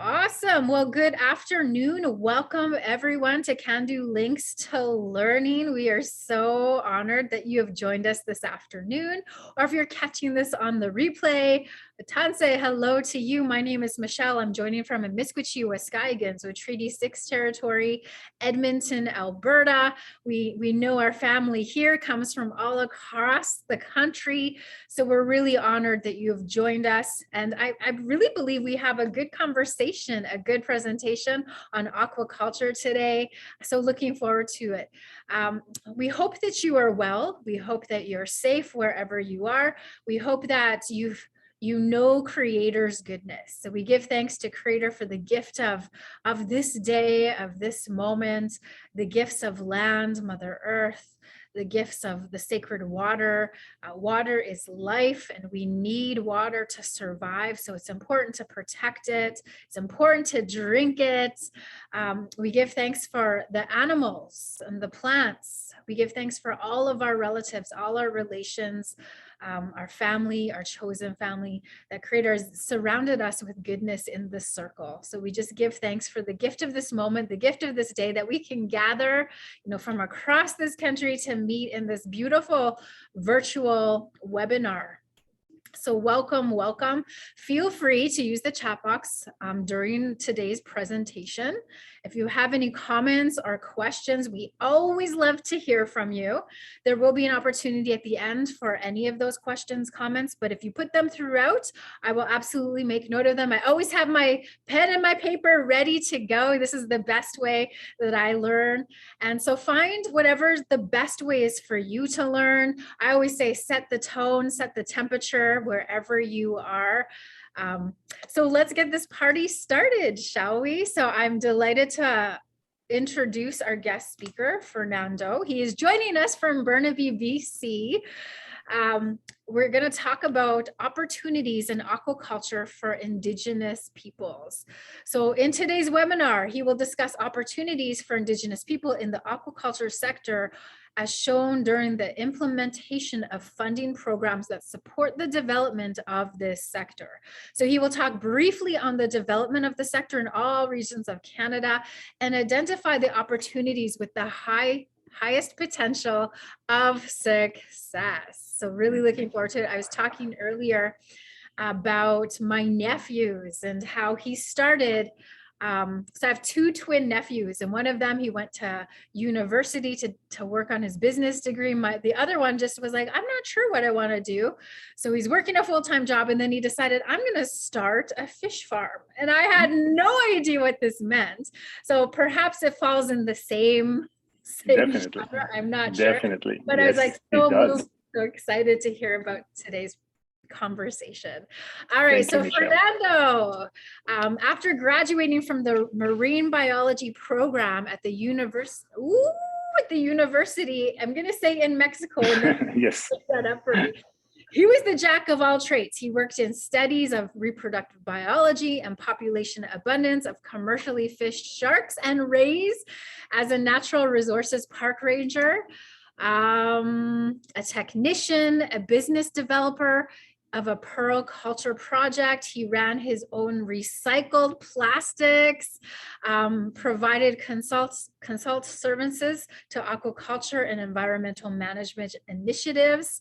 Awesome. Well, good afternoon. Welcome everyone to Can Do Links to Learning. We are so honored that you have joined us this afternoon, or if you're catching this on the replay, Tanse, hello to you. My name is Michelle. I'm joining from Amiskwaciy, Waskahigan, so Treaty 6 territory, Edmonton, Alberta. We know our family here comes from all across the country, so we're really honored that you have joined us. And I really believe we have a good conversation, a good presentation on aquaculture today. So looking forward to it. We hope that you are well. We hope that you're safe wherever you are. We hope that you know Creator's goodness. So we give thanks to Creator for the gift of this day, of this moment, the gifts of land, Mother Earth, the gifts of the sacred water. Water is life, and we need water to survive. So it's important to protect it. It's important to drink it. We give thanks for the animals and the plants. We give thanks for all of our relatives, all our relations, our family, our chosen family, that Creator has surrounded us with goodness in this circle. So we just give thanks for the gift of this moment, the gift of this day, that we can gather, from across this country to meet in this beautiful virtual webinar. So welcome, welcome. Feel free to use the chat box during today's presentation. If you have any comments or questions, we always love to hear from you. There will be an opportunity at the end for any of those questions, comments, but if you put them throughout, I will absolutely make note of them. I always have my pen and my paper ready to go. This is the best way that I learn. And so find whatever the best way is for you to learn. I always say set the tone, set the temperature wherever you are. So let's get this party started, shall we? So I'm delighted to introduce our guest speaker, Fernando. He is joining us from Burnaby, BC. We're going to talk about opportunities in aquaculture for Indigenous peoples. So in today's webinar, he will discuss opportunities for Indigenous people in the aquaculture sector as shown during the implementation of funding programs that support the development of this sector. So he will talk briefly on the development of the sector in all regions of Canada and identify the opportunities with the highest potential of success. So really looking forward to it. I was talking earlier about my nephews and how he started. So I have two twin nephews, and one of them, he went to university to work on his business degree. The other one just was like, I'm not sure what I want to do. So he's working a full-time job, and then he decided, I'm going to start a fish farm. And I had no idea what this meant. So perhaps it falls in the same Definitely. genre. I'm not sure. Definitely. But yes, I was like so moved, so excited to hear about today's conversation. All right, so Fernando, after graduating from the marine biology program at the university, I'm going to say in Mexico. Yes. That up for me. He was the jack of all trades. He worked in studies of reproductive biology and population abundance of commercially fished sharks and rays as a natural resources park ranger, a technician, a business developer of a pearl culture project. He ran his own recycled plastics, provided consult services to aquaculture and environmental management initiatives.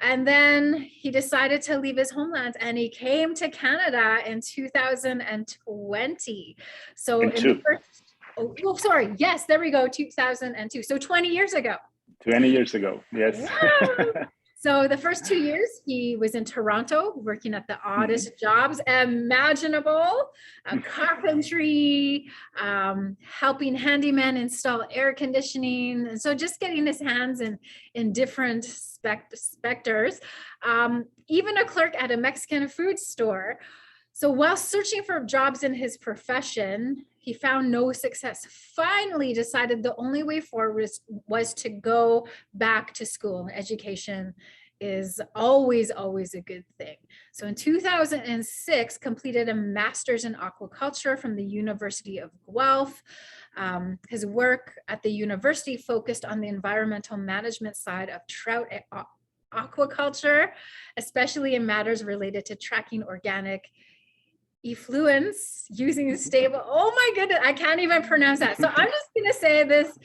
And then he decided to leave his homeland and he came to Canada in 2020. So sorry, yes, there we go, 2002. So 20 years ago. 20 years ago, yes. Wow. So the first 2 years, he was in Toronto working at the oddest jobs imaginable, carpentry, helping handymen install air conditioning. And so just getting his hands in different sectors, even a clerk at a Mexican food store. So while searching for jobs in his profession, he found no success. Finally decided the only way forward was to go back to school. Education is always a good thing. So in 2006, completed a master's in aquaculture from the University of Guelph. His work at the university focused on the environmental management side of trout aquaculture, especially in matters related to tracking organic effluence using stable. Oh my goodness, I can't even pronounce that. So I'm just going to say this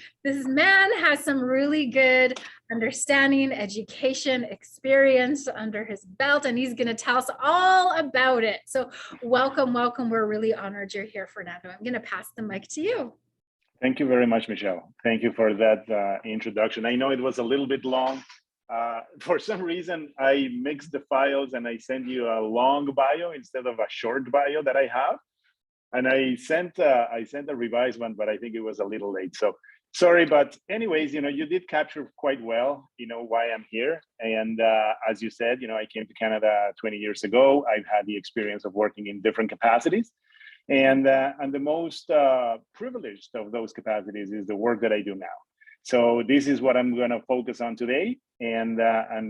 man has some really good understanding, education, experience under his belt, and he's going to tell us all about it. So welcome, welcome. We're really honored you're here, Fernando. I'm going to pass the mic to you. Thank you very much, Michelle. Thank you for that introduction. I know it was a little bit long. For some reason, I mixed the files and I sent you a long bio instead of a short bio that I have. And I sent a revised one, but I think it was a little late. So sorry, but anyways, you did capture quite well, why I'm here. And as you said, I came to Canada 20 years ago. I've had the experience of working in different capacities. And the most privileged of those capacities is the work that I do now. So this is what I'm going to focus on today. And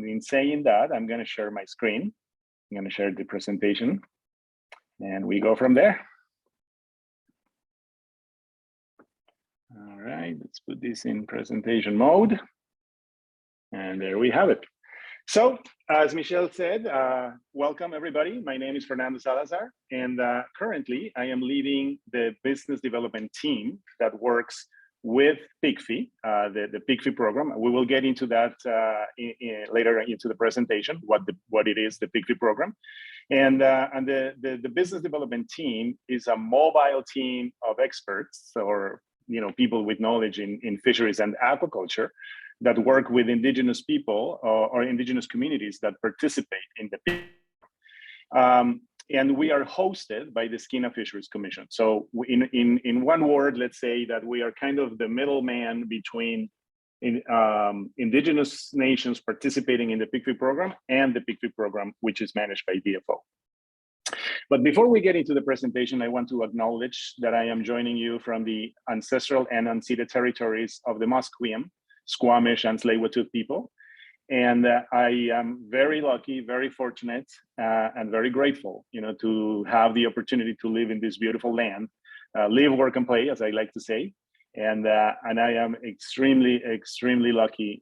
in saying that, I'm going to share my screen. I'm going to share the presentation. And we go from there. All right, let's put this in presentation mode. And there we have it. So, as Michelle said, welcome everybody. My name is Fernando Salazar, and currently I am leading the business development team that works with PICFI, the PICFI program. We will get into that later into the presentation, what it is, the PICFI program. And the business development team is a mobile team of experts, or people with knowledge in fisheries and aquaculture that work with Indigenous people or Indigenous communities that participate in the PICFI. And we are hosted by the Skeena Fisheries Commission. So in one word, let's say that we are kind of the middleman between Indigenous nations participating in the PICFI program and the PICFI program, which is managed by DFO. But before we get into the presentation, I want to acknowledge that I am joining you from the ancestral and unceded territories of the Musqueam, Squamish, and Tsleil-Waututh people. And I am very lucky, very fortunate, and very grateful, to have the opportunity to live in this beautiful land, live, work, and play, as I like to say. And I am extremely, extremely lucky,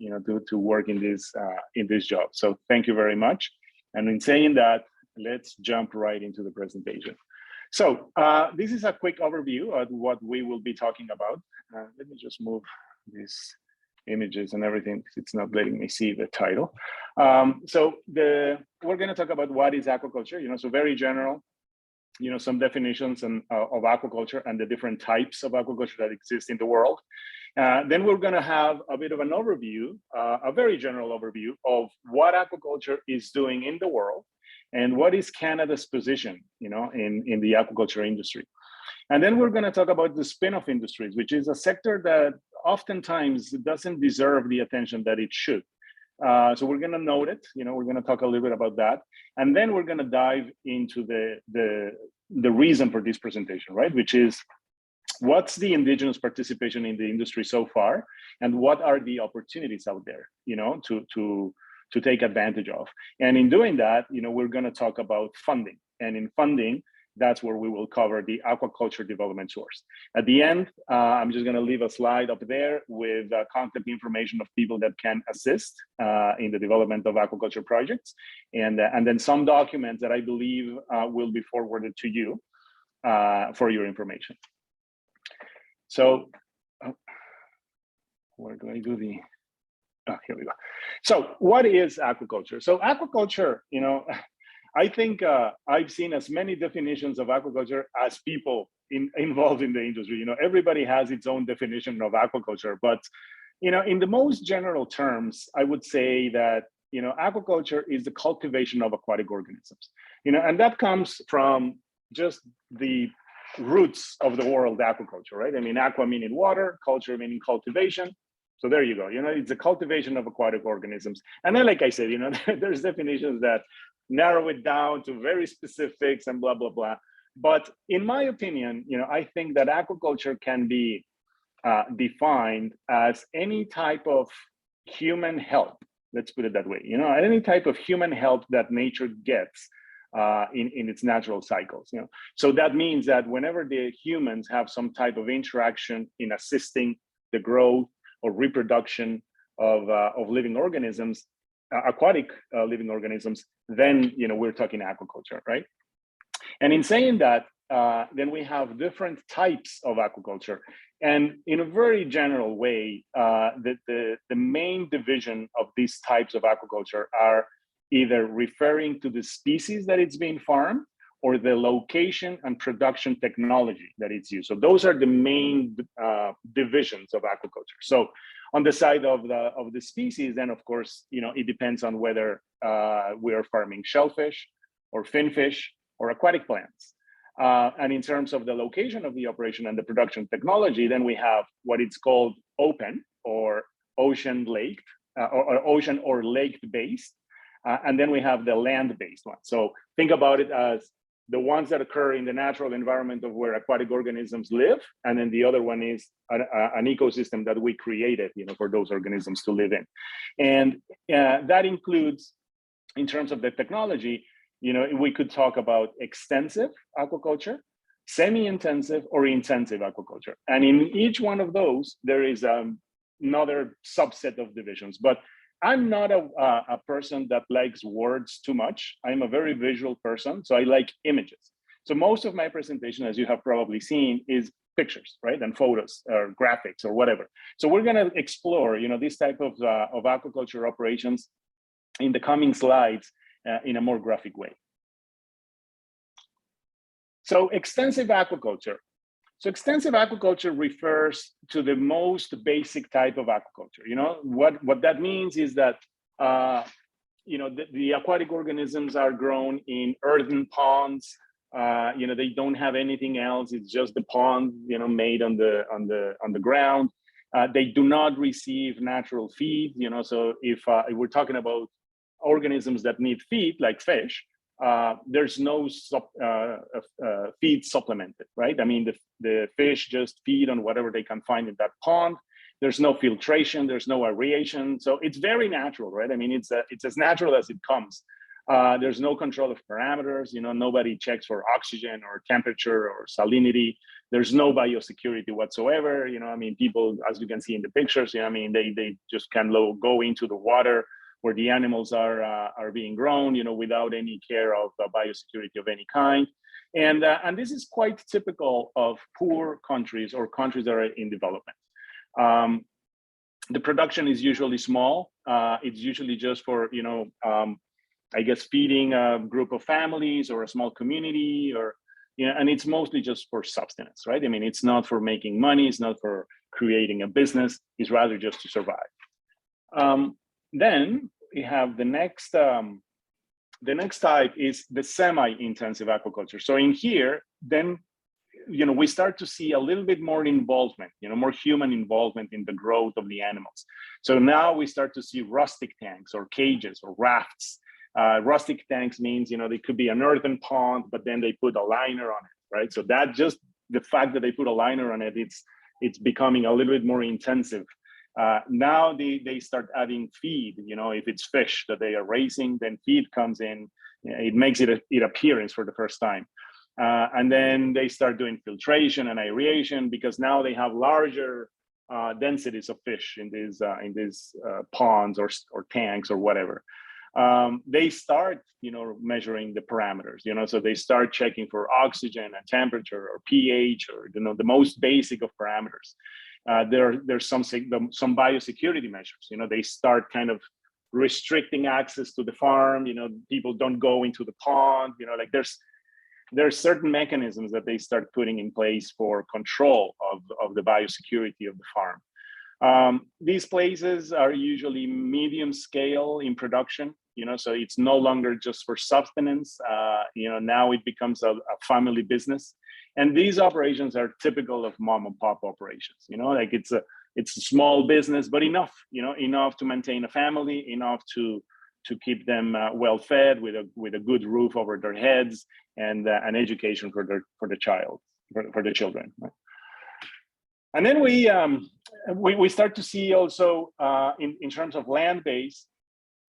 to work in this job. So thank you very much. And in saying that, let's jump right into the presentation. So this is a quick overview of what we will be talking about. Let me just move these images and everything, because it's not letting me see the title. So we're going to talk about what is aquaculture, so very general, some definitions of aquaculture and the different types of aquaculture that exist in the world. Then we're going to have a bit of an overview, a very general overview of what aquaculture is doing in the world and what is Canada's position, in the aquaculture industry. And then we're going to talk about the spin-off industries, which is a sector that oftentimes doesn't deserve the attention that it should. So we're going to note it, we're going to talk a little bit about that. And then we're going to dive into the reason for this presentation, right? Which is, what's the Indigenous participation in the industry so far? And what are the opportunities out there, to take advantage of? And in doing that, we're going to talk about funding. And in funding, that's where we will cover the aquaculture development source. At the end, I'm just going to leave a slide up there with contact information of people that can assist in the development of aquaculture projects, and then some documents that I believe will be forwarded to you for your information. So, where do I do the? Oh, here we go. So, what is aquaculture? So, aquaculture, I think I've seen as many definitions of aquaculture as people involved in the industry. Everybody has its own definition of aquaculture, but in the most general terms, I would say that aquaculture is the cultivation of aquatic organisms. And that comes from just the roots of the world aquaculture, right? I mean, aqua meaning water, culture meaning cultivation. So there you go. It's the cultivation of aquatic organisms. And then, like I said, there's definitions that narrow it down to very specifics and blah, blah, blah. But in my opinion, I think that aquaculture can be defined as any type of human help. Let's put it that way. Any type of human help that nature gets in its natural cycles. So that means that whenever the humans have some type of interaction in assisting the growth or reproduction of living organisms, aquatic living organisms, then we're talking aquaculture, right? And in saying that, then we have different types of aquaculture. And in a very general way, the main division of these types of aquaculture are either referring to the species that it's being farmed or the location and production technology that it's used. So those are the main divisions of aquaculture. So on the side of the species, then of course, it depends on whether we are farming shellfish or finfish or aquatic plants. And in terms of the location of the operation and the production technology, then we have what it's called open or ocean lake or ocean or lake based. And then we have the land-based one. So think about it as the ones that occur in the natural environment of where aquatic organisms live. And then the other one is an ecosystem that we created, for those organisms to live in. And that includes, in terms of the technology, we could talk about extensive aquaculture, semi-intensive, or intensive aquaculture. And in each one of those, there is another subset of divisions. But I'm not a person that likes words too much. I'm a very visual person, so I like images. So most of my presentation, as you have probably seen, is pictures, right? And photos or graphics or whatever. So we're gonna explore, this type of aquaculture operations in the coming slides in a more graphic way. So extensive aquaculture. So extensive aquaculture refers to the most basic type of aquaculture. What that means is that the aquatic organisms are grown in earthen ponds. They don't have anything else. It's just the pond, made on the ground. They do not receive natural feed. So if we're talking about organisms that need feed, like fish, there's no feed supplemented, right? I mean, the fish just feed on whatever they can find in that pond. There's no filtration, there's no aeration. So it's very natural, right? I mean, it's as natural as it comes. There's no control of parameters, nobody checks for oxygen or temperature or salinity. There's no biosecurity whatsoever. I mean, people, as you can see in the pictures, they just can go into the water where the animals are being grown, without any care of biosecurity of any kind. And this is quite typical of poor countries or countries that are in development. The production is usually small. It's usually just for, I guess, feeding a group of families or a small community, and it's mostly just for subsistence, right? I mean, it's not for making money. It's not for creating a business. It's rather just to survive. Then we have the next type is the semi-intensive aquaculture. So in here, then, we start to see a little bit more involvement, more human involvement in the growth of the animals. So now we start to see rustic tanks or cages or rafts. Rustic tanks means, they could be an earthen pond, but then they put a liner on it, right? So that just the fact that they put a liner on it, it's becoming a little bit more intensive. Now they start adding feed, if it's fish that they are raising, then feed comes in, it makes it appearance for the first time. And then they start doing filtration and aeration because now they have larger densities of fish in these ponds or tanks or whatever. They start, measuring the parameters, so they start checking for oxygen and temperature or pH or, the most basic of parameters. There's some biosecurity measures, they start kind of restricting access to the farm, people don't go into the pond, like there's certain mechanisms that they start putting in place for control of the biosecurity of the farm. These places are usually medium scale in production, so it's no longer just for sustenance. Now it becomes a family business. And these operations are typical of mom and pop operations, like it's a small business, but enough to maintain a family, enough to keep them well fed with a good roof over their heads and an education for the children. Right? And then we start to see also in terms of land-based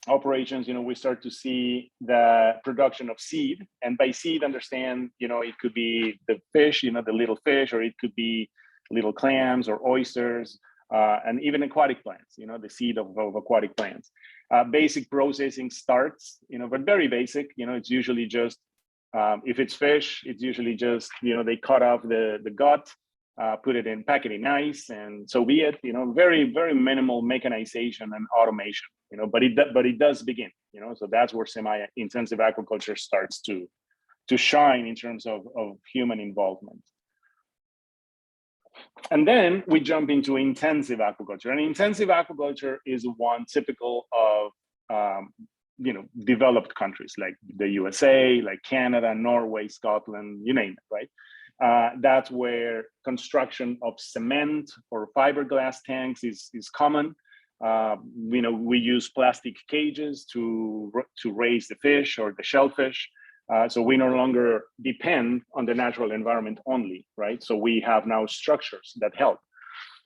operations, we start to see the production of seed, and by seed, understand, it could be the fish, the little fish, or it could be little clams or oysters, and even aquatic plants, the seed of aquatic plants. Basic processing starts, but very basic, it's usually just If it's fish, it's usually just, they cut off the gut, put it in, pack it in ice, and so be it. Very, very minimal mechanization and automation. But it does begin. So that's where semi-intensive aquaculture starts to shine in terms of human involvement. And then we jump into intensive aquaculture. And intensive aquaculture is one typical of developed countries like the USA, like Canada, Norway, Scotland, you name it, right? That's where construction of cement or fiberglass tanks is common. We use plastic cages to raise the fish or the shellfish. So we no longer depend on the natural environment only, right? So we have now structures that help.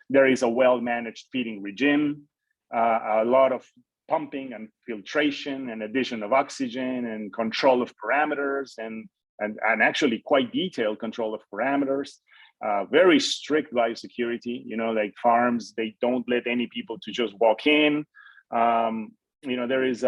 There is a well-managed feeding regime, a lot of pumping and filtration and addition of oxygen and control of parameters and actually quite detailed control of parameters. Very strict biosecurity, like farms, they don't let any people to just walk in. There is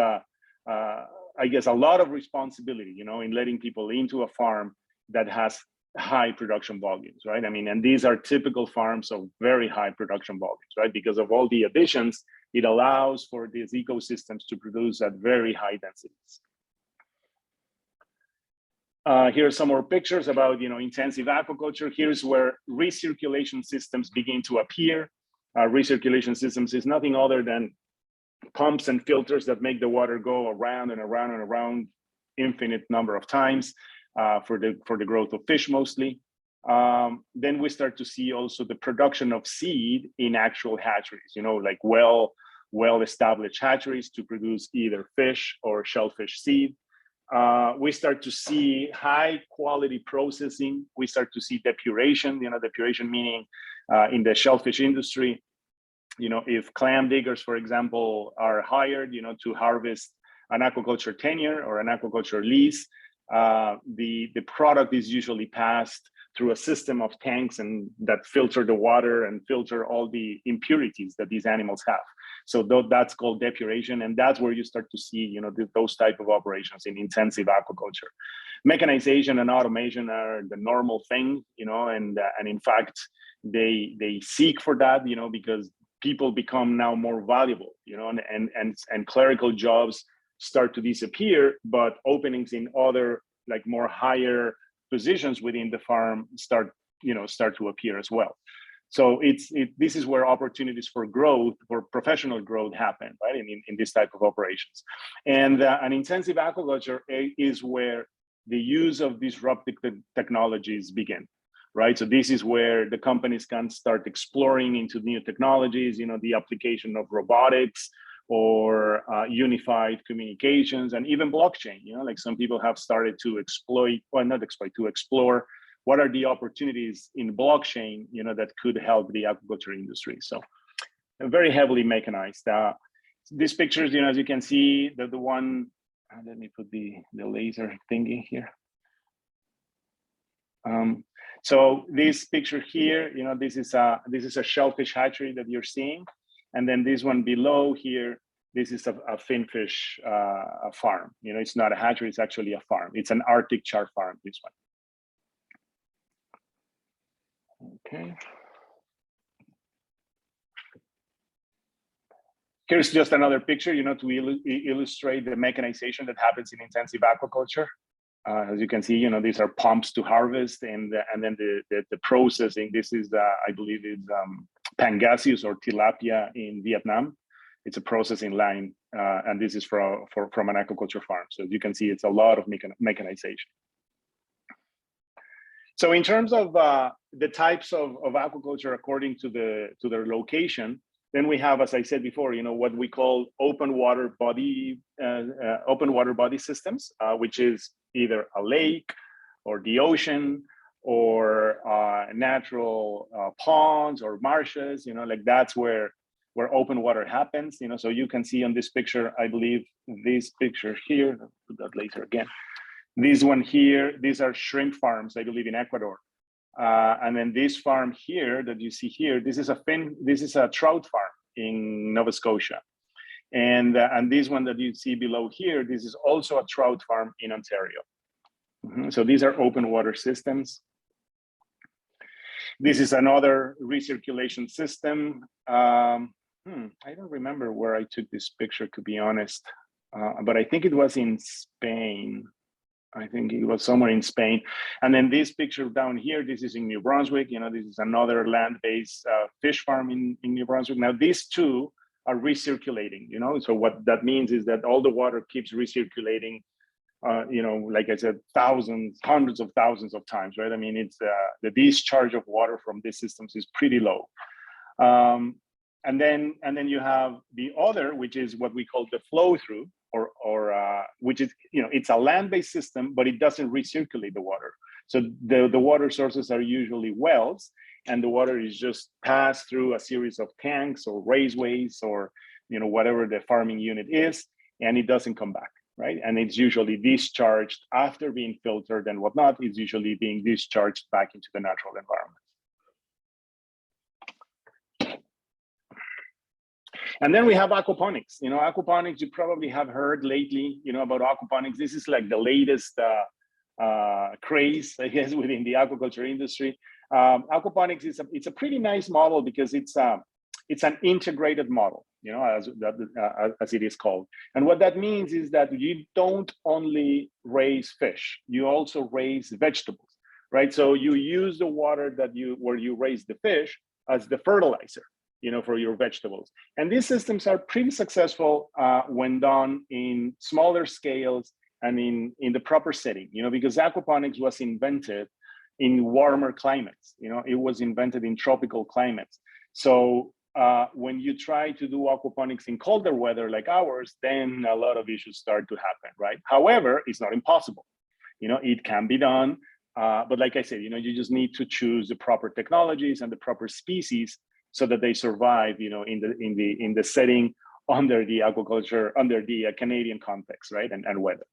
I guess a lot of responsibility, in letting people into a farm that has high production volumes, right? And these are typical farms of very high production volumes, right? Because of all the additions, it allows for these ecosystems to produce at very high densities. Here are some more pictures about, intensive aquaculture. Here's where recirculation systems begin to appear. Recirculation systems is nothing other than pumps and filters that make the water go around and around and around infinite number of times for the growth of fish mostly. Then we start to see also the production of seed in actual hatcheries, like well-established hatcheries to produce either fish or shellfish seed. We start to see high quality processing. We start to see depuration, depuration meaning in the shellfish industry, if clam diggers, for example, are hired, to harvest an aquaculture tenure or an aquaculture lease, the product is usually passed through a system of tanks and that filter the water and filter all the impurities that these animals have. So that's called depuration, and that's where you start to see, those type of operations in intensive aquaculture. Mechanization and automation are the normal thing, and in fact, they seek for that, because people become now more valuable, and clerical jobs start to disappear, but openings in other like more higher positions within the farm start to appear as well. So this is where opportunities for growth, for professional growth happen, right? In this type of operations. And an intensive aquaculture is where the use of disruptive technologies begin. Right, so this is where the companies can start exploring into new technologies, the application of robotics or unified communications and even blockchain. Like some people have started to explore what are the opportunities in blockchain, that could help the aquaculture industry. So very heavily mechanized. These pictures, as you can see, the one. Let me put the laser thingy here. So this picture here, this is a shellfish hatchery that you're seeing, and then this one below here, this is a finfish farm. It's not a hatchery; it's actually a farm. It's an Arctic char farm. This one. Okay. Here's just another picture, to illustrate the mechanization that happens in intensive aquaculture. As you can see, these are pumps to harvest, and then the processing. This is I believe it's Pangasius or tilapia in Vietnam. It's a processing line, and this is from an aquaculture farm. So as you can see, it's a lot of mechanization. So in terms of the types of aquaculture according to their location, then we have, as I said before, what we call open water body systems, which is either a lake or the ocean or natural ponds or marshes. Like that's where open water happens. So you can see on this picture, I believe this picture here. I'll put that later again. This one here, these are shrimp farms, I believe, in Ecuador. And then this farm here that you see here, this is a trout farm in Nova Scotia. And this one that you see below here, this is also a trout farm in Ontario. So these are open water systems. This is another recirculation system. I don't remember where I took this picture, to be honest, but I think it was in Spain. I think it was somewhere in Spain. And then this picture down here, this is in New Brunswick. You know, this is another land-based fish farm in New Brunswick. Now, these two are recirculating, you know, so what that means is that all the water keeps recirculating, you know, like I said, thousands, hundreds of thousands of times, right? I mean, it's the discharge of water from these systems is pretty low. And then you have the other, which is what we call the flow through, or which is, you know, it's a land-based system, but it doesn't recirculate the water. So the water sources are usually wells, and the water is just passed through a series of tanks or raceways or, you know, whatever the farming unit is, and it doesn't come back, right? And it's usually discharged after being filtered and whatnot. It's usually being discharged back into the natural environment. And then we have aquaponics. You know, aquaponics, you probably have heard lately, you know, about aquaponics. This is like the latest craze, I guess, within the aquaculture industry. Aquaponics is it's a pretty nice model because it's an integrated model, you know, as it is called. And what that means is that you don't only raise fish, you also raise vegetables, right? So you use the water where you raise the fish as the fertilizer, you know, for your vegetables. And these systems are pretty successful when done in smaller scales and in the proper setting, you know, because aquaponics was invented in warmer climates, you know, it was invented in tropical climates. So when you try to do aquaponics in colder weather like ours, then a lot of issues start to happen, right? However, it's not impossible. You know, it can be done, but like I said, you know, you just need to choose the proper technologies and the proper species so that they survive, you know, in the setting under the aquaculture, under the Canadian context, right, and weather.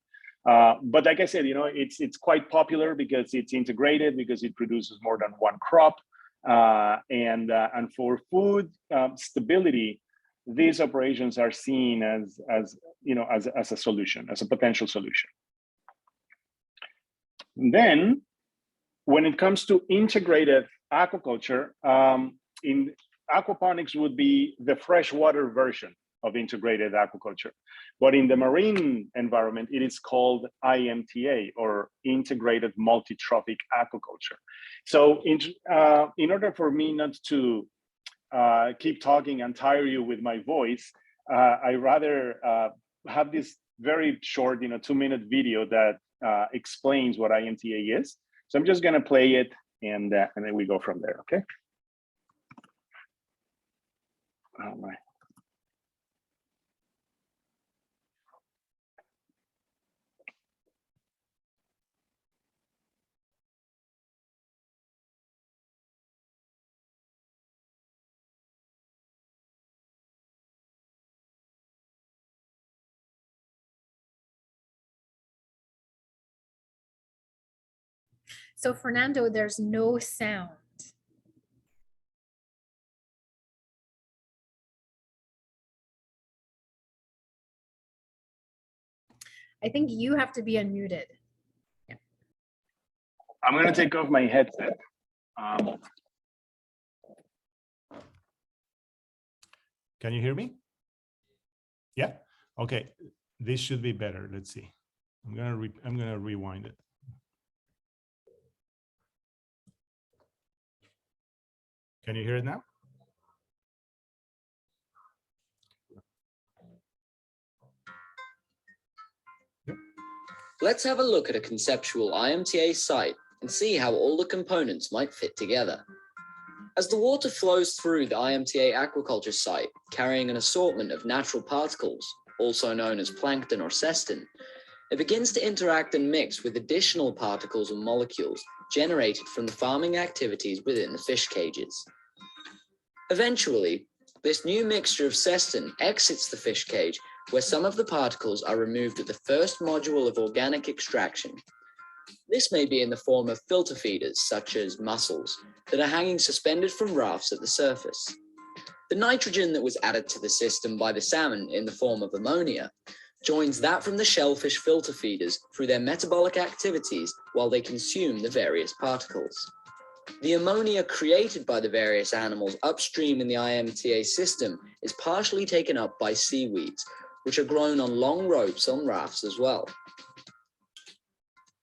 But like I said, you know, it's quite popular because it's integrated, because it produces more than one crop, and for food stability, these operations are seen as you know, as a solution, as a potential solution. And then, when it comes to integrated aquaculture, in aquaponics would be the freshwater version of integrated aquaculture. But in the marine environment, it is called IMTA, or integrated multi-trophic aquaculture. So in order for me not to keep talking and tire you with my voice, I rather have this very short, you know, 2-minute video that explains what IMTA is. So I'm just gonna play it and then we go from there, okay? All right. So Fernando, there's no sound. I think you have to be unmuted. Yeah. I'm gonna take off my headset. Can you hear me? Yeah. Okay. This should be better. Let's see. I'm gonna rewind it. Can you hear it now? Let's have a look at a conceptual IMTA site and see how all the components might fit together. As the water flows through the IMTA aquaculture site, carrying an assortment of natural particles, also known as plankton or cestin, it begins to interact and mix with additional particles and molecules generated from the farming activities within the fish cages. Eventually, this new mixture of cestin exits the fish cage, where some of the particles are removed at the first module of organic extraction. This may be in the form of filter feeders, such as mussels, that are hanging suspended from rafts at the surface. The nitrogen that was added to the system by the salmon in the form of ammonia joins that from the shellfish filter feeders through their metabolic activities while they consume the various particles. The ammonia created by the various animals upstream in the IMTA system is partially taken up by seaweeds, which are grown on long ropes on rafts as well.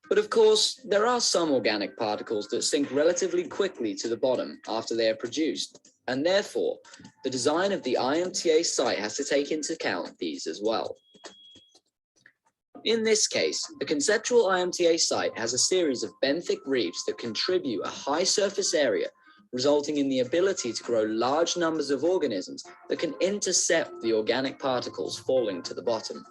But of course, there are some organic particles that sink relatively quickly to the bottom after they are produced, and therefore, the design of the IMTA site has to take into account these as well. In this case, the conceptual IMTA site has a series of benthic reefs that contribute a high surface area, resulting in the ability to grow large numbers of organisms that can intercept the organic particles falling to the bottom.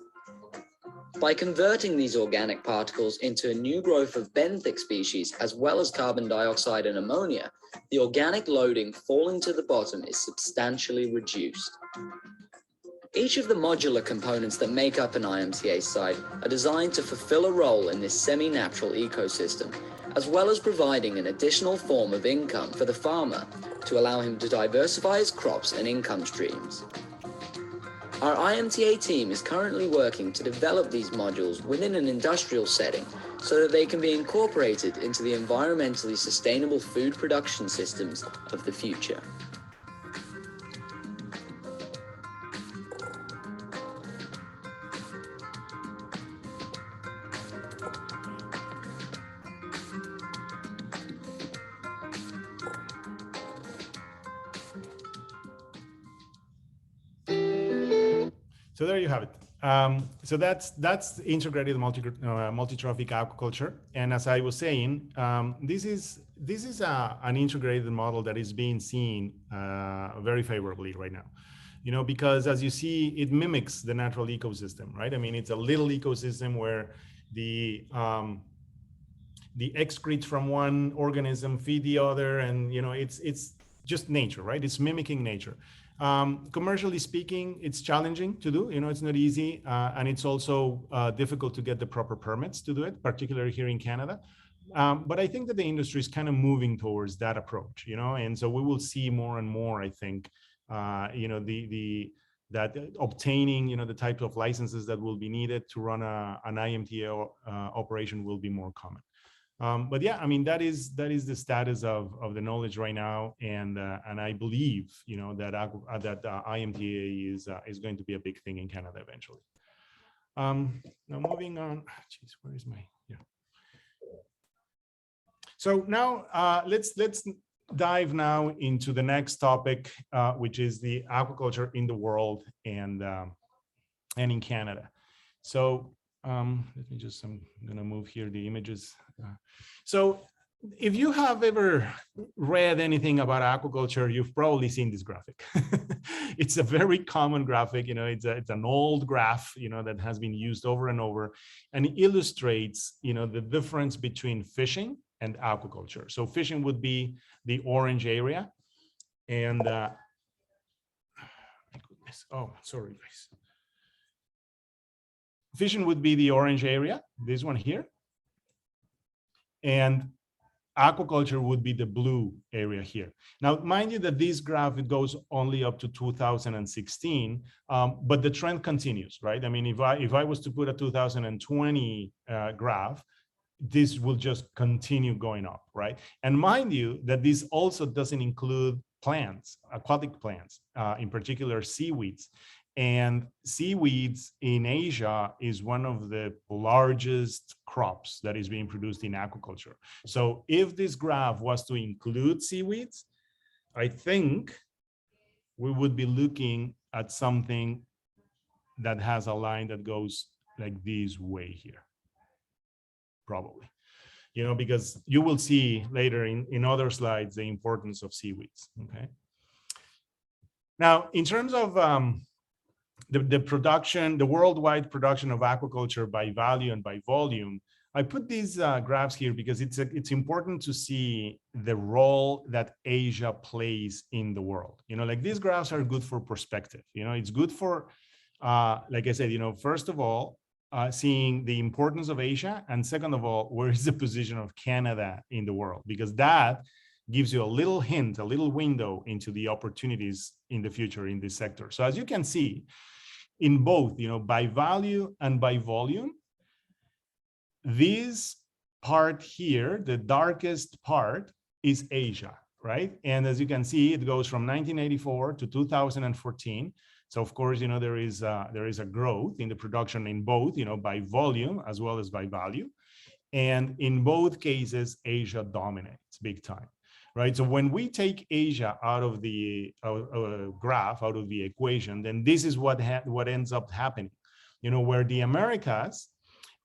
By converting these organic particles into a new growth of benthic species, as well as carbon dioxide and ammonia, the organic loading falling to the bottom is substantially reduced. Each of the modular components that make up an IMTA site are designed to fulfill a role in this semi-natural ecosystem, as well as providing an additional form of income for the farmer to allow him to diversify his crops and income streams. Our IMTA team is currently working to develop these modules within an industrial setting so that they can be incorporated into the environmentally sustainable food production systems of the future. So there you have it. So that's integrated multi-trophic aquaculture. And as I was saying, this is an integrated model that is being seen very favorably right now. You know, because as you see, it mimics the natural ecosystem, right? I mean, it's a little ecosystem where the excretes from one organism feed the other, and you know, it's just nature, right? It's mimicking nature. Commercially speaking, it's challenging to do. You know, it's not easy, and it's also difficult to get the proper permits to do it, particularly here in Canada. But I think that the industry is kind of moving towards that approach, you know, and so we will see more and more, I think, you know, that obtaining, you know, the type of licenses that will be needed to run an IMTA operation will be more common. But yeah, I mean, that is the status of the knowledge right now, and I believe, you know, that IMTA is going to be a big thing in Canada eventually. Now moving on. Jeez, where is my So now let's dive now into the next topic, which is the aquaculture in the world and in Canada. So let me just, I'm going to move here the images. So if you have ever read anything about aquaculture, you've probably seen this graphic. It's a very common graphic, you know, it's an old graph, you know, that has been used over and over, and it illustrates, you know, the difference between fishing and aquaculture. So fishing would be the orange area, and my goodness, oh, sorry guys. Fishing would be the orange area, this one here, and aquaculture would be the blue area here. Now, mind you that this graph, it goes only up to 2016, but the trend continues, right? I mean, if I was to put a 2020 graph, this will just continue going up, right? And mind you that this also doesn't include plants, aquatic plants, in particular seaweeds. And seaweeds in Asia is one of the largest crops that is being produced in aquaculture. So if this graph was to include seaweeds, I think we would be looking at something that has a line that goes like this way here, probably. You know, because you will see later in other slides the importance of seaweeds, okay? Now, in terms of the production, the worldwide production of aquaculture by value and by volume, I put these graphs here because it's important to see the role that Asia plays in the world. You know, like these graphs are good for perspective. You know, it's good for, like I said, you know, first of all, seeing the importance of Asia, and second of all, where is the position of Canada in the world? Because that gives you a little hint, a little window into the opportunities in the future in this sector. So as you can see, in both, by value and by volume. This part here, the darkest part, is Asia, right? And as you can see, it goes from 1984 to 2014. So of course, there is a growth in the production in both, by volume as well as by value. And in both cases, Asia dominates big time, right? So when we take Asia out of the graph, out of the equation, then this is what ends up happening, where the Americas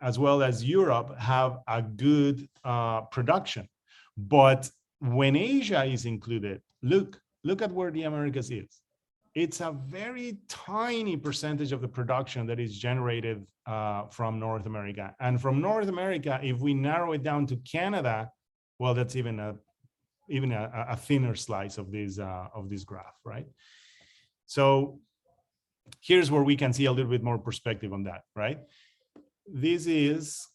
as well as Europe have a good production. But when Asia is included, look at where the Americas is. It's a very tiny percentage of the production that is generated from North America. And from North America, if we narrow it down to Canada, well, that's even a thinner slice of this graph, right? So here's where we can see a little bit more perspective on that, right? This is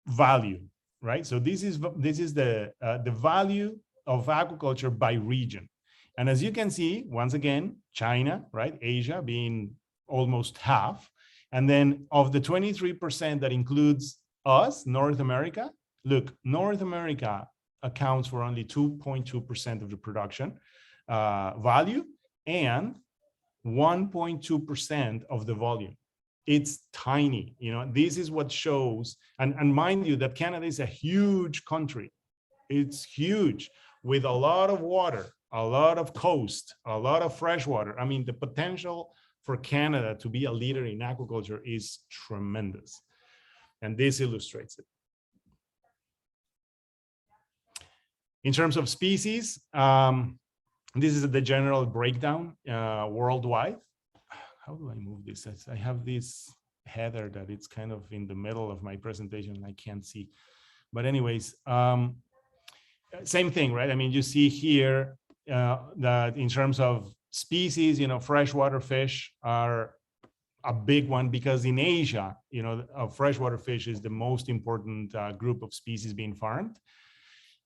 value, right? So this is the value of aquaculture by region. And as you can see, once again, China, right? Asia being almost half. And then of the 23% that includes us, North America, look, North America accounts for only 2.2% of the production value and 1.2% of the volume. It's tiny, this is what shows, and mind you that Canada is a huge country. It's huge with a lot of water, a lot of coast, a lot of fresh water. I mean, the potential for Canada to be a leader in aquaculture is tremendous. And this illustrates it. In terms of species, this is the general breakdown worldwide. How do I move this? I have this header that it's kind of in the middle of my presentation and I can't see. But anyways, same thing, right? I mean, you see here that in terms of species, freshwater fish are a big one because in Asia, freshwater fish is the most important group of species being farmed.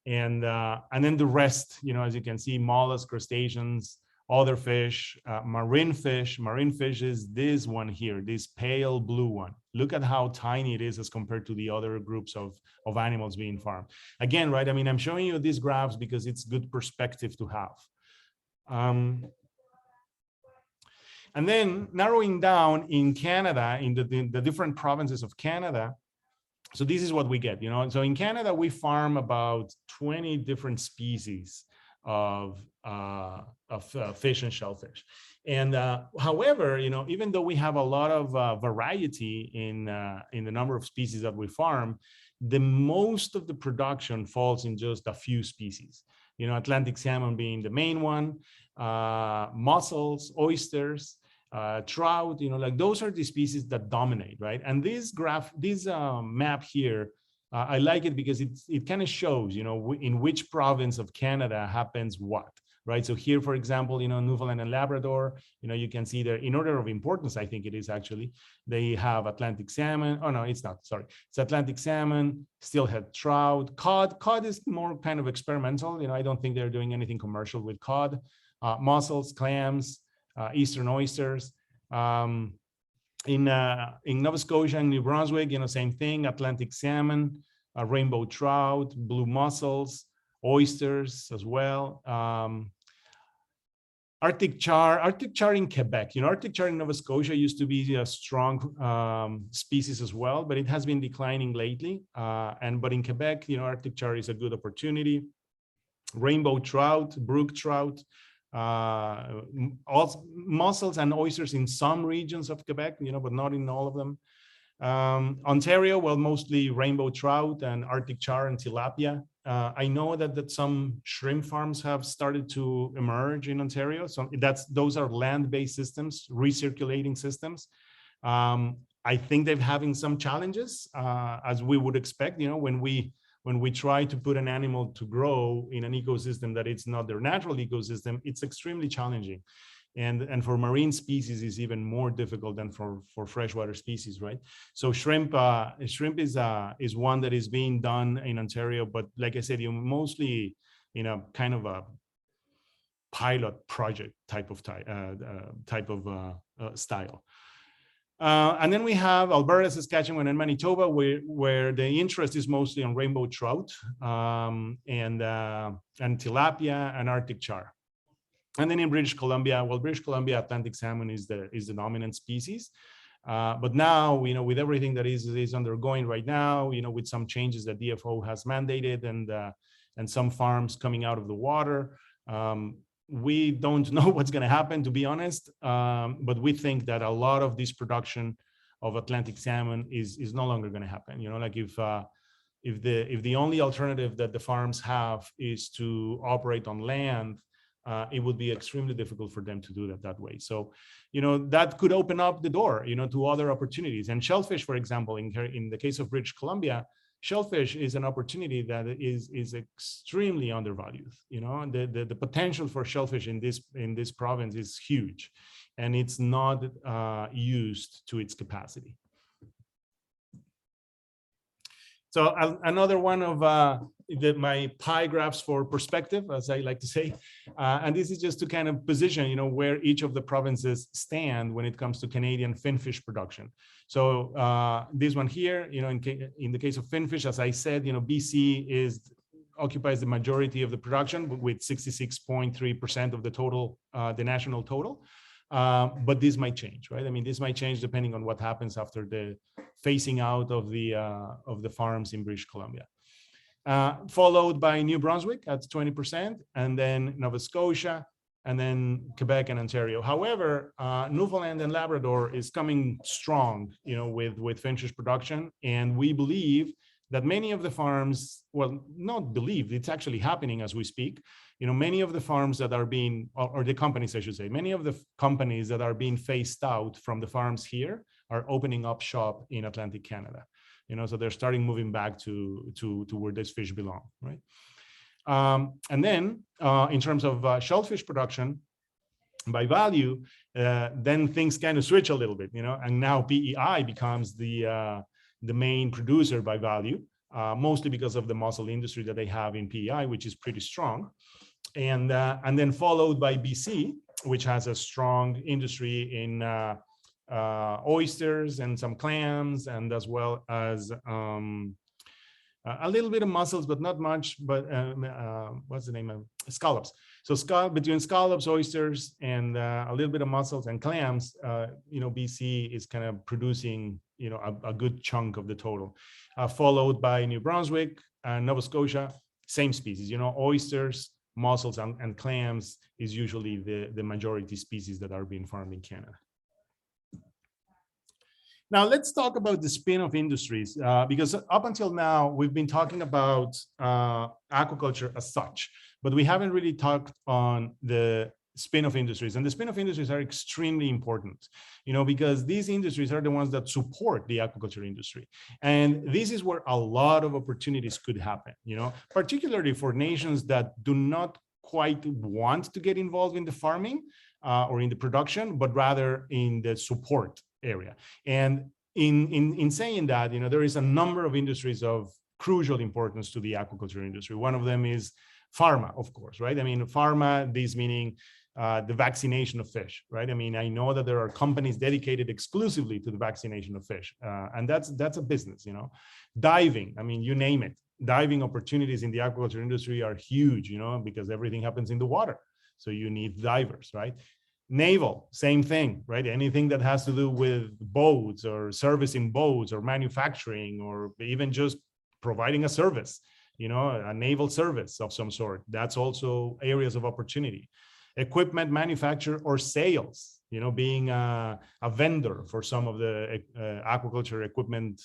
And then the rest, as you can see, mollusks, crustaceans, other fish, marine fish. Marine fish is this one here, this pale blue one. Look at how tiny it is as compared to the other groups of animals being farmed. Again, right, I mean, I'm showing you these graphs because it's good perspective to have. And then narrowing down in Canada, in the different provinces of Canada, so this is what we get, So in Canada, we farm about 20 different species of fish and shellfish. And however, even though we have a lot of variety in the number of species that we farm, the most of the production falls in just a few species. Atlantic salmon being the main one, mussels, oysters, trout, like those are the species that dominate, right? And this graph, this map here, I like it because it kind of shows, in which province of Canada happens what, right? So here, for example, Newfoundland and Labrador, you can see there in order of importance, I think it is actually, they have Atlantic salmon. Oh, no, it's not, sorry. It's Atlantic salmon, steelhead trout, cod. Cod is more kind of experimental. I don't think they're doing anything commercial with cod, mussels, clams, eastern oysters. In Nova Scotia and New Brunswick, same thing, Atlantic salmon, rainbow trout, blue mussels, oysters as well. Arctic char in Quebec. Arctic char in Nova Scotia used to be a strong species as well, but it has been declining lately. But in Quebec, Arctic char is a good opportunity. Rainbow trout, brook trout, also mussels and oysters in some regions of Quebec, but not in all of them. Ontario, well, mostly rainbow trout and Arctic char and tilapia. I know that some shrimp farms have started to emerge in Ontario. So those are land-based systems, recirculating systems. I think they're having some challenges, as we would expect, when we try to put an animal to grow in an ecosystem that it's not their natural ecosystem, it's extremely challenging. And for marine species is even more difficult than for freshwater species, right? So shrimp is one that is being done in Ontario, but like I said, you mostly, kind of a pilot project type of style. And then we have Alberta, Saskatchewan, and Manitoba, where the interest is mostly on rainbow trout and tilapia and Arctic char. And then in British Columbia, well, British Columbia Atlantic salmon is the dominant species. But now, with everything that is undergoing right now, with some changes that DFO has mandated and some farms coming out of the water, we don't know what's going to happen, to be honest. But we think that a lot of this production of Atlantic salmon is no longer going to happen. Like if the only alternative that the farms have is to operate on land, it would be extremely difficult for them to do that way. So, that could open up the door, to other opportunities. And shellfish, for example, in the case of British Columbia, shellfish is an opportunity that is extremely undervalued. The potential for shellfish in this province is huge, and it's not used to its capacity. So another one of my pie graphs for perspective, as I like to say, and this is just to kind of position, where each of the provinces stand when it comes to Canadian finfish production. So this one here, in the case of finfish, as I said, BC occupies the majority of the production with 66.3% of the total, the national total. But this might change, right? I mean, this might change depending on what happens after the phasing out of the farms in British Columbia. Followed by New Brunswick at 20%, and then Nova Scotia, and then Quebec and Ontario. However, Newfoundland and Labrador is coming strong, with finfish production, and we believe that many of the farms, well, not believe, it's actually happening as we speak. Many of the farms that are being, or the companies, I should say, many of the companies that are being phased out from the farms here are opening up shop in Atlantic Canada. So they're starting moving back to where these fish belong, right? And then in terms of shellfish production by value, then things kind of switch a little bit, and now PEI becomes the main producer by value, mostly because of the mussel industry that they have in PEI, which is pretty strong. And then followed by BC, which has a strong industry in oysters and some clams, and as well as a little bit of mussels, but not much. But what's the name of scallops? So between scallops, oysters, and a little bit of mussels and clams, BC is kind of producing a good chunk of the total. Followed by New Brunswick and Nova Scotia, same species. Oysters, mussels, and clams is usually the majority species that are being farmed in Canada. Now, let's talk about the spin-off industries, because up until now, we've been talking about aquaculture as such, but we haven't really talked on the spin-off industries. And the spin-off industries are extremely important, because these industries are the ones that support the aquaculture industry. And this is where a lot of opportunities could happen, particularly for nations that do not quite want to get involved in the farming or in the production, but rather in the support area. And in saying that, there is a number of industries of crucial importance to the aquaculture industry. One of them is pharma, of course, right? I mean, pharma, this meaning the vaccination of fish, right? I mean, I know that there are companies dedicated exclusively to the vaccination of fish, and that's a business, Diving, I mean, you name it. Diving opportunities in the aquaculture industry are huge, because everything happens in the water. So you need divers, right? Naval, same thing, right? Anything that has to do with boats or servicing boats or manufacturing or even just providing a service, a naval service of some sort. That's also areas of opportunity. Equipment manufacture or sales, being a vendor for some of the aquaculture equipment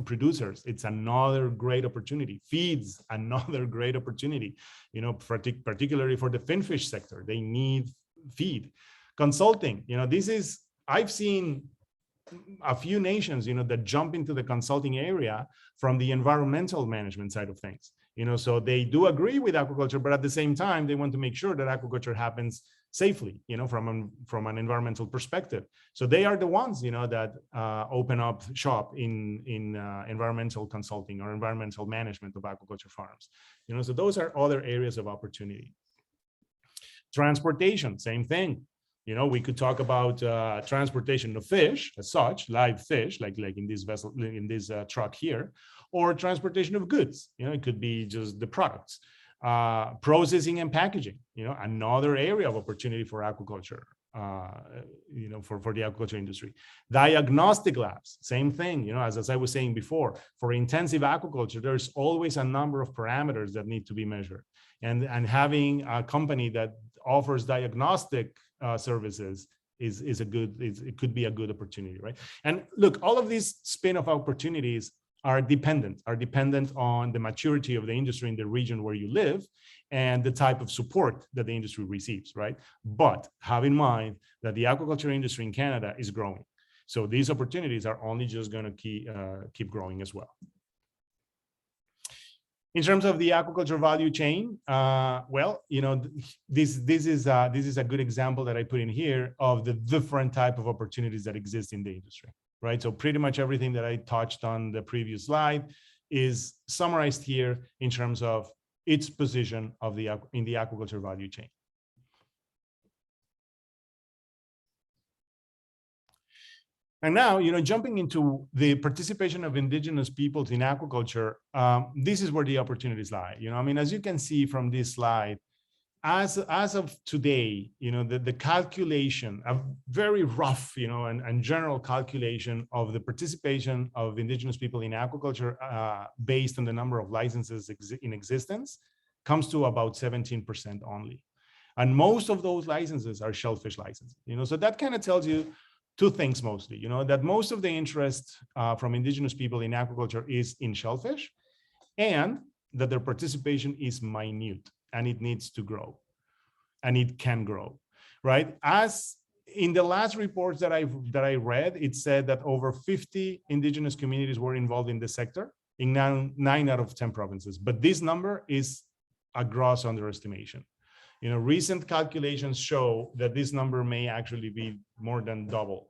producers. It's another great opportunity. Feeds, another great opportunity, particularly for the finfish sector. They need feed. Consulting, I've seen a few nations, that jump into the consulting area from the environmental management side of things. So they do agree with aquaculture, but at the same time, they want to make sure that aquaculture happens safely, from an environmental perspective. So they are the ones, that open up shop in environmental consulting or environmental management of aquaculture farms. So those are other areas of opportunity. Transportation, same thing. You know, we could talk about transportation of fish as such, live fish, like in this vessel, in this truck here, or transportation of goods. You know, it could be just the products. Processing and packaging, you know, another area of opportunity for aquaculture, you know, for the aquaculture industry. Diagnostic labs, same thing, you know, as I was saying before, for intensive aquaculture, there's always a number of parameters that need to be measured. And having a company that offers diagnostic services is a good, it could be a good opportunity, right? And look, all of these spin-off opportunities are dependent on the maturity of the industry in the region where you live and the type of support that the industry receives, right? But have in mind that the aquaculture industry in Canada is growing. So these opportunities are only just going to keep growing as well. In terms of the aquaculture value chain, well, you know, this is a good example that I put in here of the different type of opportunities that exist in the industry, right? So pretty much everything that I touched on the previous slide is summarized here in terms of its position of in the aquaculture value chain. And now, you know, jumping into the participation of Indigenous peoples in aquaculture, this is where the opportunities lie. You know, I mean, as you can see from this slide, as of today, you know, the calculation, a very rough, you know, and general calculation of the participation of Indigenous people in aquaculture based on the number of licenses in existence comes to about 17% only. And most of those licenses are shellfish licenses, you know, so that kind of tells you two things mostly, you know, that most of the interest from Indigenous people in aquaculture is in shellfish, and that their participation is minute and it needs to grow, and it can grow, right? As in the last reports that I read, it said that over 50 Indigenous communities were involved in the sector in 9 out of 10 provinces, but this number is a gross underestimation. You know, recent calculations show that this number may actually be more than double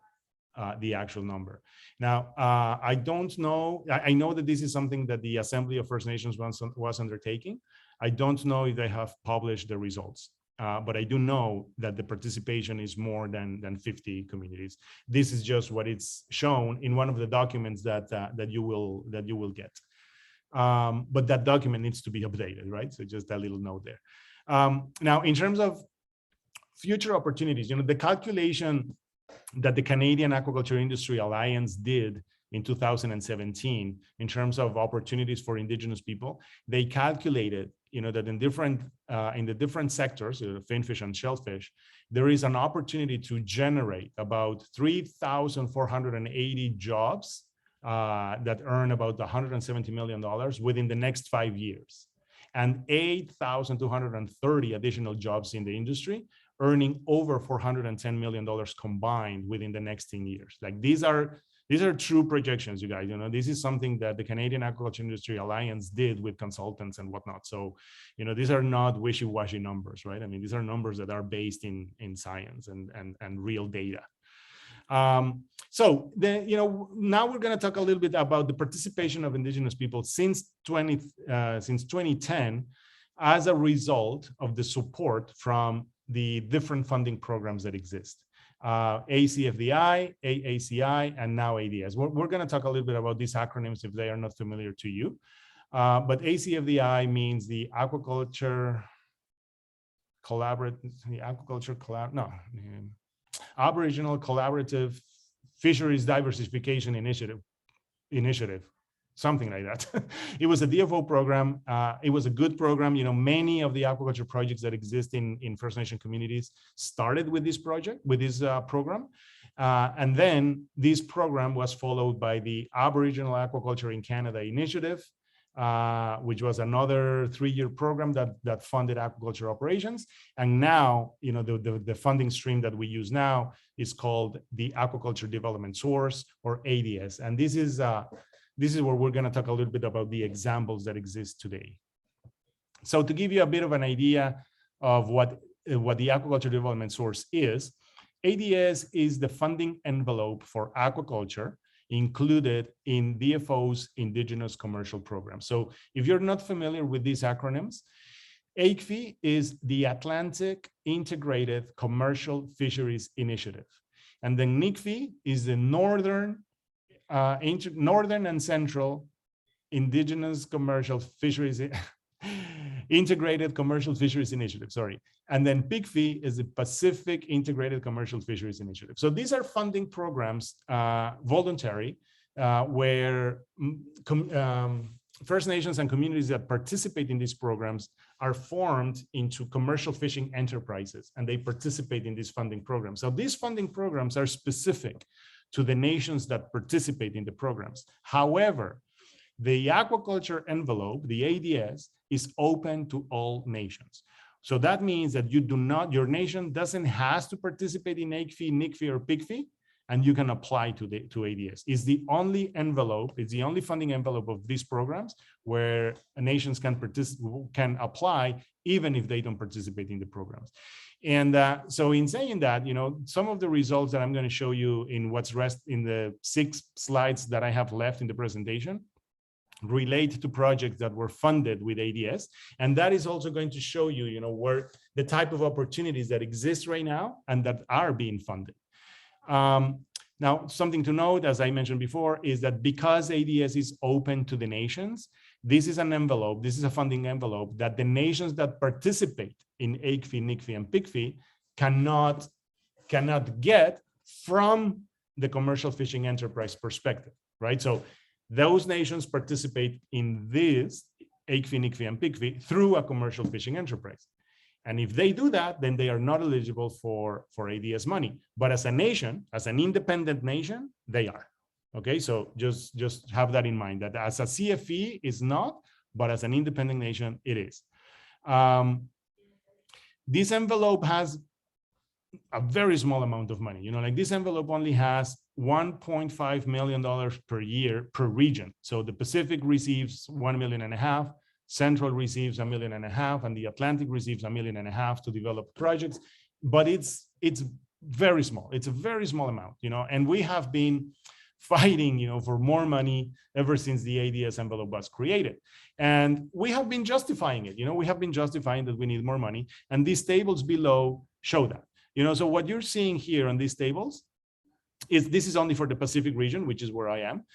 the actual number. Now, I don't know. I know that this is something that the Assembly of First Nations was undertaking. I don't know if they have published the results, but I do know that the participation is more than 50 communities. This is just what it's shown in one of the documents that you will get. But that document needs to be updated, right? So just a little note there. Now, in terms of future opportunities, you know, the calculation that the Canadian Aquaculture Industry Alliance did in 2017 in terms of opportunities for Indigenous people, they calculated, you know, that in the different sectors, finfish and shellfish, there is an opportunity to generate about 3,480 jobs that earn about $170 million within the next 5 years, and 8,230 additional jobs in the industry, earning over $410 million combined within the next 10 years. Like these are true projections, you guys. You know, this is something that the Canadian Aquaculture Industry Alliance did with consultants and whatnot. So, you know, these are not wishy-washy numbers, right? I mean, these are numbers that are based in science and real data. So then, you know, now we're going to talk a little bit about the participation of Indigenous people since 2010 as a result of the support from the different funding programs that exist. ACFDI, AACI, and now ADS. We're going to talk a little bit about these acronyms if they are not familiar to you. But ACFDI means the Aquaculture Aboriginal Collaborative Fisheries Diversification Initiative, something like that. It was a DFO program. It was a good program. You know, many of the aquaculture projects that exist in First Nation communities started with this project, with this program. And then this program was followed by the Aboriginal Aquaculture in Canada initiative, which was another 3-year program that funded aquaculture operations. And now, you know, the funding stream that we use now is called the Aquaculture Development Source, or ADS. And this is where we're going to talk a little bit about the examples that exist today. So to give you a bit of an idea of what the Aquaculture Development Source is, ADS is the funding envelope for aquaculture included in DFO's Indigenous Commercial Program. So if you're not familiar with these acronyms, AICFI is the Atlantic Integrated Commercial Fisheries Initiative. And then NICFI is the Northern and Central Indigenous Commercial Fisheries Integrated Commercial Fisheries Initiative, sorry. And then PICFI is the Pacific Integrated Commercial Fisheries Initiative. So these are funding programs, voluntary, where First Nations and communities that participate in these programs are formed into commercial fishing enterprises, and they participate in these funding programs. So these funding programs are specific to the nations that participate in the programs. However, the aquaculture envelope, the ADS, is open to all nations. So that means that your nation doesn't have to participate in AICFI, NICFI, or PICFI, and you can apply to ADS. It's the only envelope, it's the only funding envelope of these programs where nations can apply even if they don't participate in the programs. And so in saying that, some of the results that I'm going to show you in in the 6 slides that I have left in the presentation relate to projects that were funded with ADS. And that is also going to show you, where the type of opportunities that exist right now and that are being funded. Now, something to note, as I mentioned before, is that because ADS is open to the nations, this is an envelope, this is a funding envelope that the nations that participate in AICFI, NICFI, and PICFI cannot get from the commercial fishing enterprise perspective, right? So those nations participate in this AICFI, NICFI, and PICFI through a commercial fishing enterprise. And if they do that, then they are not eligible for ADS money. But as a nation, as an independent nation, they are. Okay, so just have that in mind, that as a CFE is not, but as an independent nation, it is. This envelope has a very small amount of money. Like this envelope only has $1.5 million per year per region. So the Pacific receives $1.5 million, Central receives $1.5 million, and the Atlantic receives $1.5 million to develop projects. But it's very small. It's a very small amount, and we have been fighting, for more money ever since the ADS envelope was created. And we have been justifying it. We have been justifying that we need more money. And these tables below show that. So what you're seeing here on these tables is this is only for the Pacific region, which is where I am.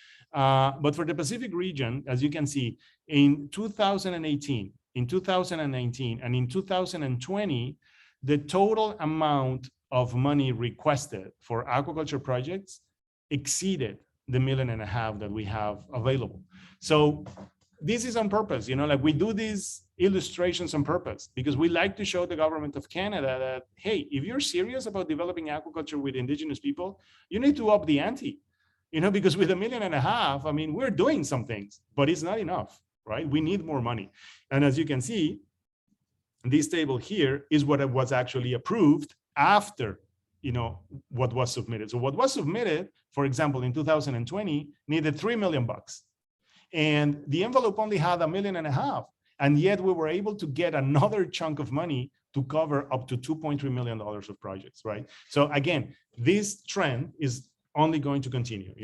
But for the Pacific region, as you can see, in 2018, in 2019, and in 2020, the total amount of money requested for aquaculture projects exceeded the $1.5 million that we have available. So this is on purpose, like we do these illustrations on purpose because we like to show the government of Canada that, hey, if you're serious about developing aquaculture with Indigenous people, you need to up the ante, because with $1.5 million, I mean, we're doing some things, but it's not enough, right? We need more money. And as you can see, this table here is what was actually approved after what was submitted. So what was submitted, for example, in 2020, needed $3 million. And the envelope only had $1.5 million. And yet we were able to get another chunk of money to cover up to $2.3 million of projects, right? So again, this trend is only going to continue.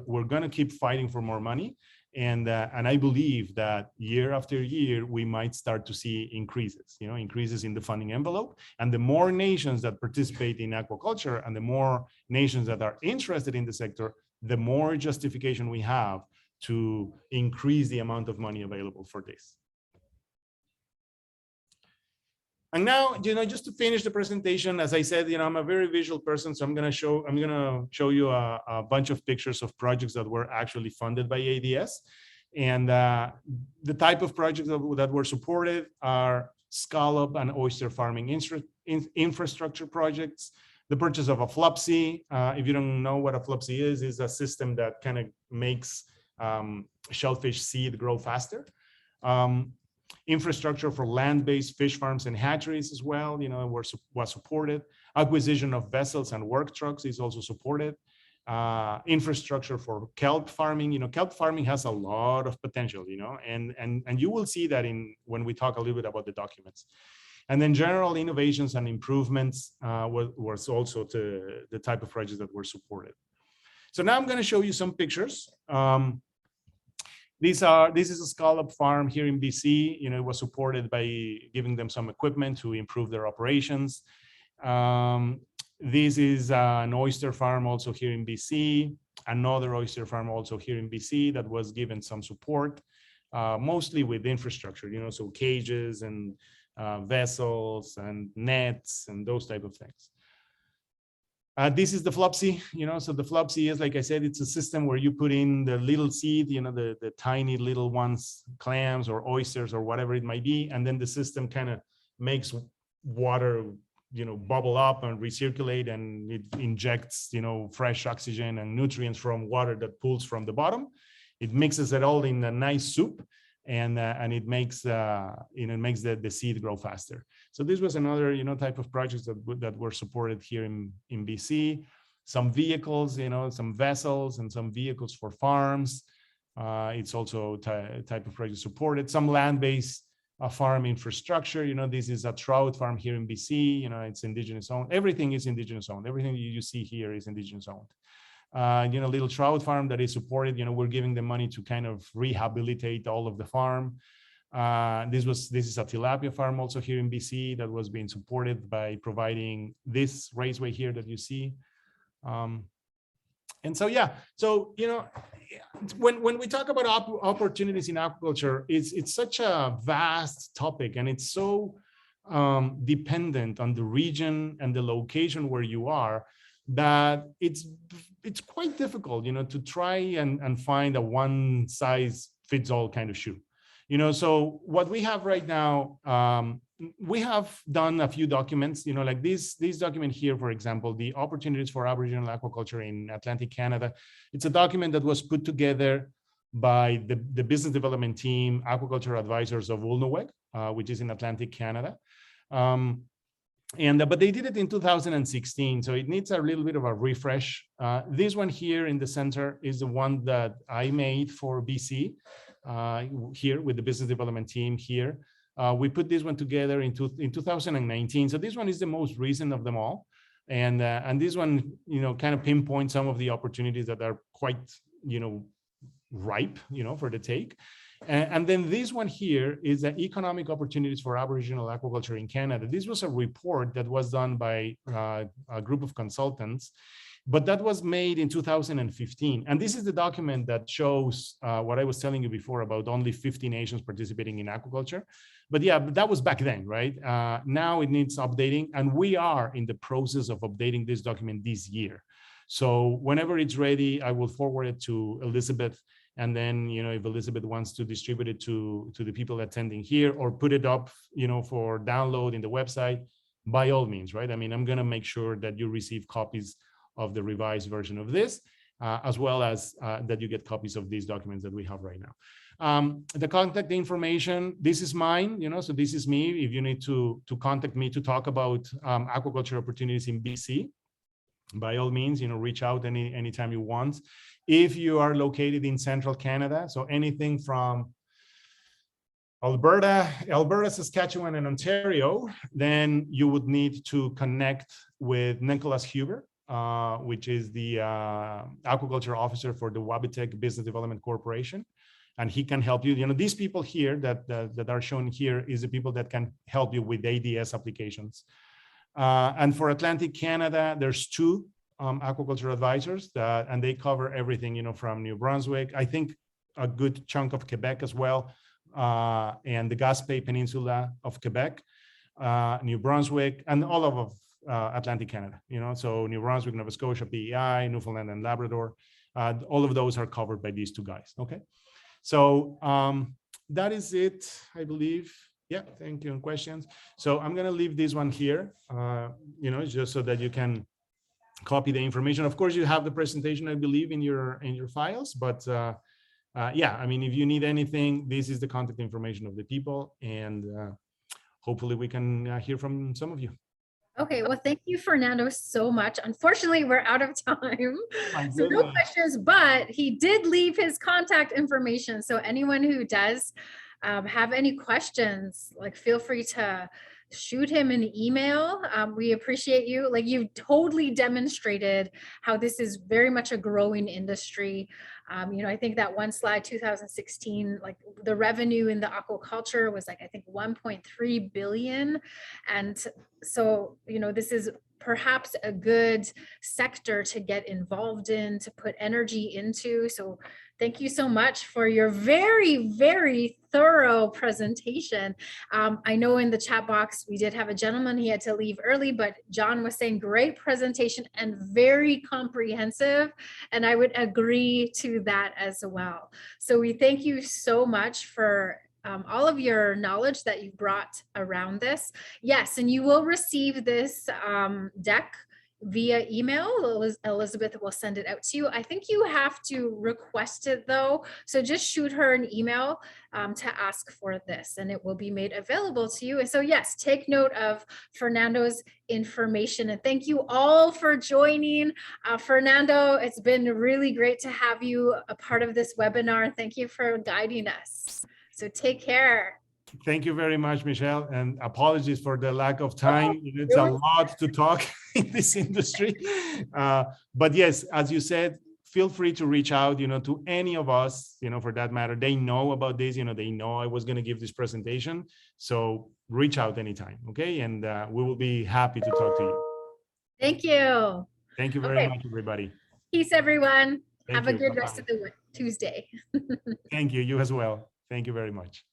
We're going to keep fighting for more money. And I believe that year after year, we might start to see increases, increases in the funding envelope. And the more nations that participate in aquaculture and the more nations that are interested in the sector, the more justification we have to increase the amount of money available for this. And now, just to finish the presentation, as I said, I'm a very visual person, so I'm gonna show you a bunch of pictures of projects that were actually funded by ADS. And the type of projects that were supported are scallop and oyster farming infrastructure projects. The purchase of a Flopsy, if you don't know what a Flopsy is a system that kind of makes shellfish seed grow faster. Infrastructure for land-based fish farms and hatcheries as well, was supported. Acquisition of vessels and work trucks is also supported. Infrastructure for kelp farming. Kelp farming has a lot of potential, and you will see that when we talk a little bit about the documents. And then general innovations and improvements was also the type of projects that were supported. So now I'm going to show you some pictures. This is a scallop farm here in BC. You know, it was supported by giving them some equipment to improve their operations. This is an oyster farm also here in BC. Another oyster farm also here in BC that was given some support, mostly with infrastructure, you know, so cages and vessels and nets and those type of things. This is the Flopsy, you know, so the Flopsy is, like I said, it's a system where you put in the little seed, you know, the tiny little ones, clams or oysters or whatever it might be. And then the system kind of makes water, you know, bubble up and recirculate, and it injects, you know, fresh oxygen and nutrients from water that pulls from the bottom. It mixes it all in a nice soup, and it makes, you know, it makes the seed grow faster. So this was another, you know, type of projects that were supported here in BC. Some vehicles, you know, some vessels and some vehicles for farms. It's also type of project supported. Some land-based farm infrastructure. You know, this is a trout farm here in BC. You know, it's Indigenous owned. Everything is Indigenous owned. Everything you see here is Indigenous owned. You know, little trout farm that is supported. You know, we're giving them money to kind of rehabilitate all of the farm. This is a tilapia farm also here in BC that was being supported by providing this raceway here that you see. And so, yeah, so, you know, when we talk about opportunities in aquaculture, it's such a vast topic, and it's so dependent on the region and the location where you are, that it's quite difficult, you know, to try and find a one size fits all kind of shoe. You know, so what we have right now, we have done a few documents, you know, like this document here, for example, the opportunities for Aboriginal aquaculture in Atlantic Canada. It's a document that was put together by the business development team, aquaculture advisors of Ulnuweg, which is in Atlantic Canada. But they did it in 2016, so it needs a little bit of a refresh. This one here in the center is the one that I made for BC. Here with the business development team here. We put this one together in 2019. So this one is the most recent of them all. And this one, you know, kind of pinpoints some of the opportunities that are quite, you know, ripe, you know, for the take. And then this one here is the economic opportunities for Aboriginal aquaculture in Canada. This was a report that was done by a group of consultants, but that was made in 2015. And this is the document that shows what I was telling you before about only 50 nations participating in aquaculture. But yeah, that was back then, right? Now it needs updating, and we are in the process of updating this document this year. So whenever it's ready, I will forward it to Elizabeth. And then, you know, if Elizabeth wants to distribute it to the people attending here, or put it up, you know, for download in the website, by all means, right? I mean, I'm going to make sure that you receive copies of the revised version of this, as well as that you get copies of these documents that we have right now. The contact information, this is mine, you know, so this is me. If you need to contact me to talk about aquaculture opportunities in BC, by all means, you know, reach out anytime you want. If you are located in central Canada, so anything from Alberta, Saskatchewan, and Ontario, then you would need to connect with Nicholas Huber, which is the aquaculture officer for the Wabitec Business Development Corporation. And he can help you. You know, these people here that are shown here is the people that can help you with ADS applications. And for Atlantic Canada, there's two aquaculture advisors and they cover everything, you know, from New Brunswick, I think a good chunk of Quebec as well, and the Gaspé Peninsula of Quebec, New Brunswick, and all of Atlantic Canada, you know, so New Brunswick, Nova Scotia, PEI, Newfoundland and Labrador, all of those are covered by these two guys. Okay, so that is it, I believe. Yeah, thank you. And questions. So I'm going to leave this one here, you know, just so that you can copy the information. Of course, you have the presentation, I believe, in your files, but yeah, I mean, if you need anything, this is the contact information of the people, and hopefully we can hear from some of you. Okay, well, thank you, Fernando, so much. Unfortunately, we're out of time. So no questions, but he did leave his contact information. So anyone who does have any questions, like, feel free to shoot him an email. We appreciate you. Like, you've totally demonstrated how this is very much a growing industry. You know, I think that one slide, 2016, like the revenue in the aquaculture was like, I think 1.3 billion. And so, you know, this is perhaps a good sector to get involved in, to put energy into. So thank you so much for your very, very thorough presentation. I know in the chat box, we did have a gentleman, he had to leave early, but John was saying great presentation and very comprehensive. And I would agree to that as well. So we thank you so much for all of your knowledge that you brought around this. Yes, and you will receive this deck via email. Elizabeth will send it out to you. I think you have to request it though. So just shoot her an email to ask for this and it will be made available to you. And so yes, take note of Fernando's information and thank you all for joining. Fernando, it's been really great to have you a part of this webinar. Thank you for guiding us. So take care. Thank you very much, Michelle, and apologies for the lack of time. It's a lot to talk in this industry. But yes, as you said, feel free to reach out, you know, to any of us, you know, for that matter. They know about this, you know, they know I was going to give this presentation. So reach out anytime, okay? And we will be happy to talk to you. Thank you. Thank you very much, everybody. Peace, everyone. Thank Have you. a good Bye-bye. rest of the Tuesday. Thank you. You as well. Thank you very much.